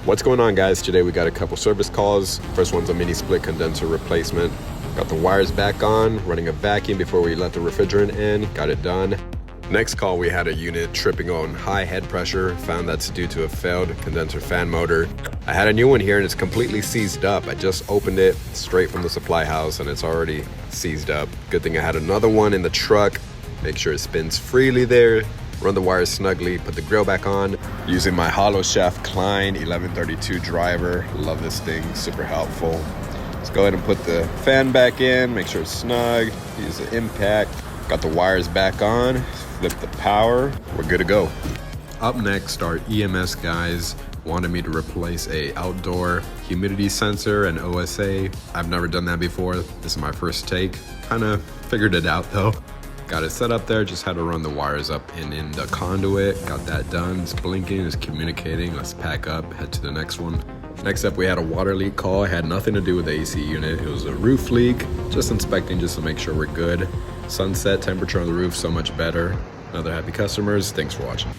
What's going on, guys? Today we got a couple service calls. First one's a mini split condenser replacement. Got the wires back on, running a vacuum before we let the refrigerant in. Got it done. Next call, we had a unit tripping on high head pressure. Found that's due to a failed condenser fan motor. I had a new one here and it's completely seized up. I just opened it straight from the supply house and it's already seized up. Good thing I had another one in the truck. Make sure it spins freely there. Run the wires snugly, put the grill back on. Using my hollow shaft Klein 1132 driver. Love this thing, super helpful. Let's go ahead and put the fan back in, make sure it's snug. Use the impact. Got the wires back on, flip the power. We're good to go. Up next, our EMS guys wanted me to replace a outdoor humidity sensor and OSA. I've never done that before. This is my first take. Kinda figured it out though. Got it set up there, just had to run the wires up and in the conduit. Got that done, it's blinking, it's communicating. Let's pack up, head to the next one. Next up, we had a water leak call. It had nothing to do with the AC unit. It was a roof leak, just inspecting just to make sure we're good. Sunset temperature on the roof, so much better. Another happy customers, thanks for watching.